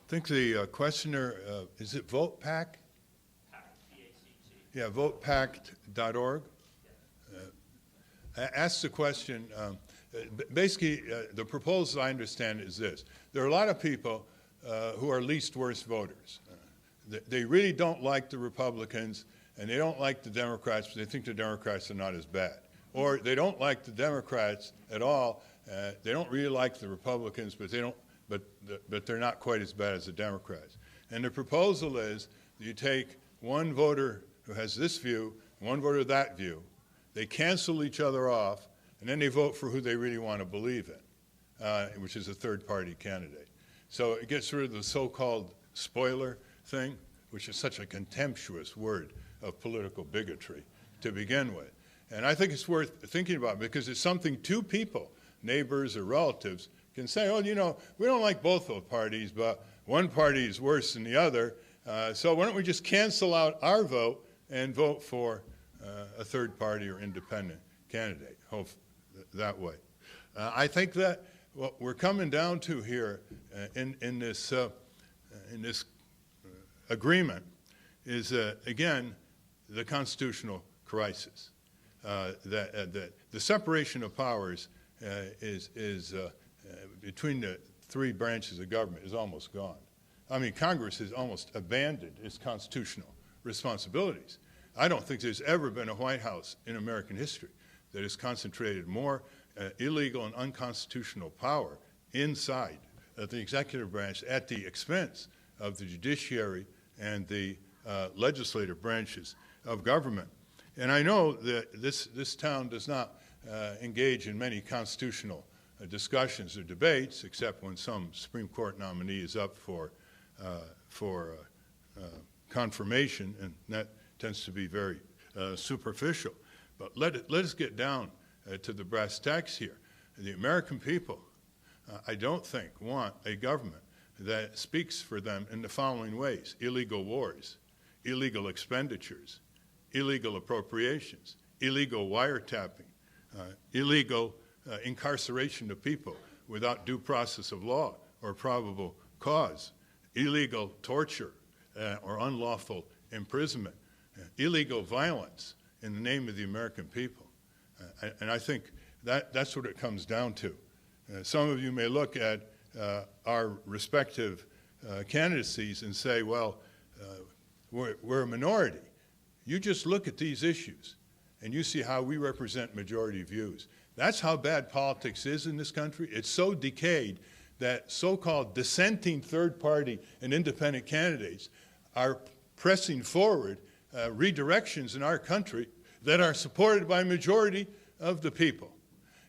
think the questioner, is it VotePact? PACT. Yeah, votepact.org. Ask the question, basically, the proposal I understand is this. There are a lot of people who are least worst voters. They really don't like the Republicans, and they don't like the Democrats, but they think the Democrats are not as bad. Or they don't like the Democrats at all. They don't really like the Republicans, but they're not quite as bad as the Democrats. And the proposal is that you take one voter who has this view, one voter that view, they cancel each other off, and then they vote for who they really want to believe in, which is a third-party candidate. So it gets rid of the so-called spoiler thing, which is such a contemptuous word of political bigotry to begin with. And I think it's worth thinking about because it's something two people, neighbors or relatives, can say, oh, you know, we don't like both those parties, but one party is worse than the other, so why don't we just cancel out our vote and vote for a third party or independent candidate, hope that way. I think that what we're coming down to here in this agreement is, again, the constitutional crisis. That the separation of powers is between the three branches of government is almost gone. I mean, Congress has almost abandoned its constitutional responsibilities. I don't think there's ever been a White House in American history that has concentrated more illegal and unconstitutional power inside the executive branch at the expense of the judiciary and the legislative branches of government. And I know that this town does not engage in many constitutional discussions or debates, except when some Supreme Court nominee is up for confirmation, and that tends to be very superficial. But let us get down to the brass tacks here. The American people, I don't think, want a government that speaks for them in the following ways: illegal wars, illegal expenditures, illegal appropriations, illegal wiretapping, illegal incarceration of people without due process of law or probable cause, illegal torture or unlawful imprisonment, illegal violence in the name of the American people. And I think that's what it comes down to. Some of you may look at our respective candidacies and say, well, we're a minority. You just look at these issues and you see how we represent majority views. That's how bad politics is in this country. It's so decayed that so-called dissenting third-party and independent candidates are pressing forward redirections in our country that are supported by a majority of the people.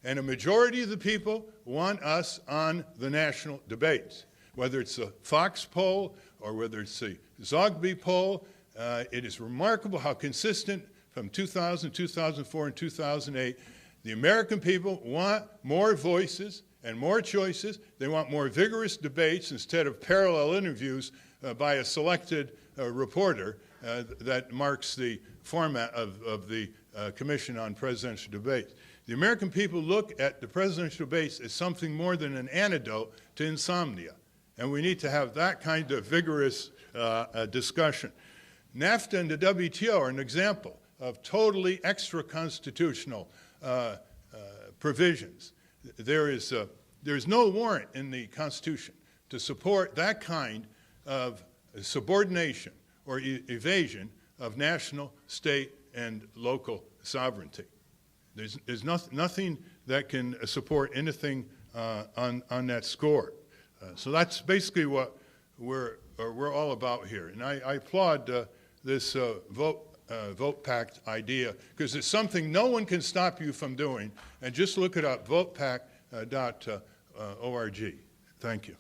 And a majority of the people want us on the national debates. Whether it's a Fox poll or whether it's a Zogby poll, it is remarkable how consistent from 2000, 2004, and 2008, the American people want more voices and more choices. They want more vigorous debates instead of parallel interviews by a selected reporter that marks the format of the Commission on Presidential Debates. The American people look at the presidential debates as something more than an antidote to insomnia, and we need to have that kind of vigorous discussion. NAFTA and the WTO are an example of totally extra-constitutional provisions. There is no warrant in the Constitution to support that kind of subordination or evasion of national, state, and local sovereignty. There's nothing that can support anything on that score. So that's basically what we're all about here. And I applaud this VotePact idea, because it's something no one can stop you from doing. And just look it up, votepact.org. Thank you.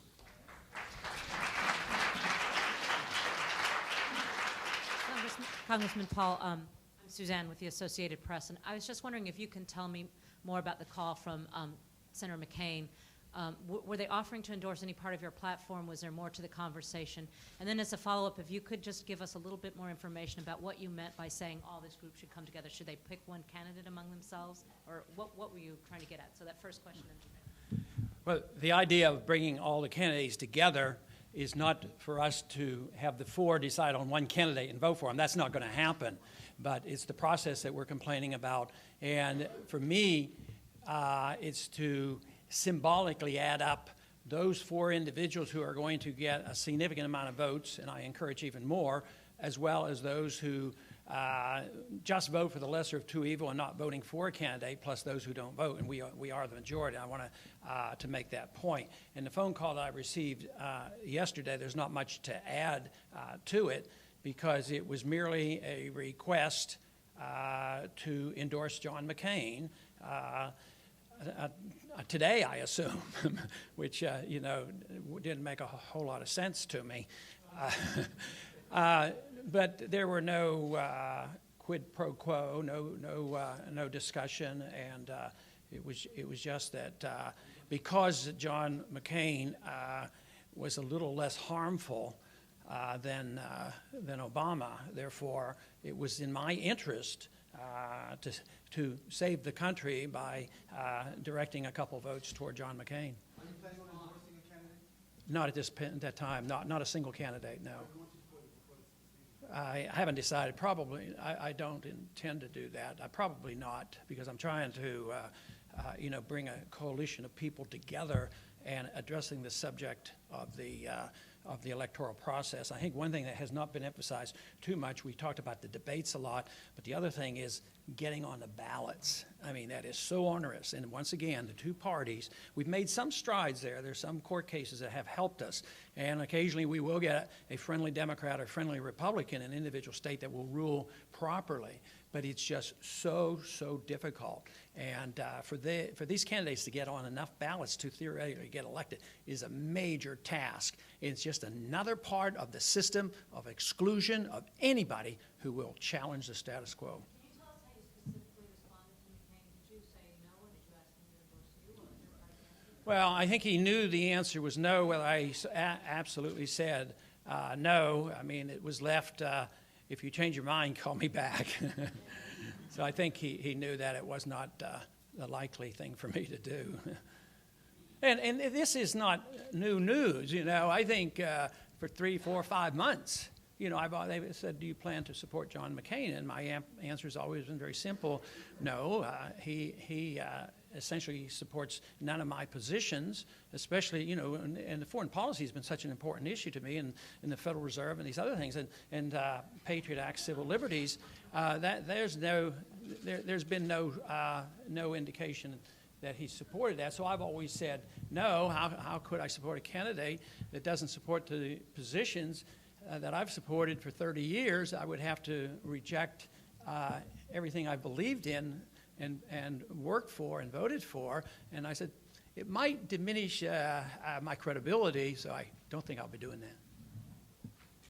Congressman Paul, I'm Suzanne with the Associated Press, and I was just wondering if you can tell me more about the call from Senator McCain. Were they offering to endorse any part of your platform? Was there more to the conversation? And then as a follow-up, if you could just give us a little bit more information about what you meant by saying all this group should come together. Should they pick one candidate among themselves? Or what were you trying to get at? So that first question. Well, the idea of bringing all the candidates together is not for us to have the four decide on one candidate and vote for him. That's not going to happen. But it's the process that we're complaining about. And for me, it's to symbolically add up those four individuals who are going to get a significant amount of votes, and I encourage even more, as well as those who just vote for the lesser of two evil and not voting for a candidate, plus those who don't vote, and we are the majority. I want to make that point. And the phone call that I received yesterday, there's not much to add to it, because it was merely a request to endorse John McCain today, I assume, which didn't make a whole lot of sense to me. But there were no quid pro quo, no discussion, and it was just that because John McCain was a little less harmful than Obama, therefore it was in my interest to save the country by directing a couple votes toward John McCain. Are you planning on endorsing a candidate? Not at that time, not a single candidate, no. I haven't decided. Probably, I don't intend to do that. Probably not, because I'm trying to, bring a coalition of people together and addressing the subject of the electoral process. I think one thing that has not been emphasized too much, we talked about the debates a lot, but the other thing is getting on the ballots. I mean, that is so onerous. And once again, the two parties, we've made some strides there. There's some court cases that have helped us. And occasionally we will get a friendly Democrat or friendly Republican in an individual state that will rule properly. But it's just so difficult. And for these candidates to get on enough ballots to theoretically get elected is a major task. It's just another part of the system of exclusion of anybody who will challenge the status quo. Can you tell us how you specifically responded to McCain? Did you say no, or did you ask him to endorse you, or your party? Well, I think he knew the answer was no. Well, I absolutely said no. I mean, it was left, if you change your mind, call me back. So I think he knew that it was not the likely thing for me to do. And this is not new news, I think for 3, 4, 5 months, they said, do you plan to support John McCain? And my answer has always been very simple. No, he essentially supports none of my positions, especially, and the foreign policy has been such an important issue to me, and the Federal Reserve and these other things, and Patriot Act civil liberties, that there's been no indication that he supported that. So I've always said, no, how could I support a candidate that doesn't support the positions that I've supported for 30 years? I would have to reject everything I believed in and worked for and voted for. And I said, it might diminish my credibility, so I don't think I'll be doing that.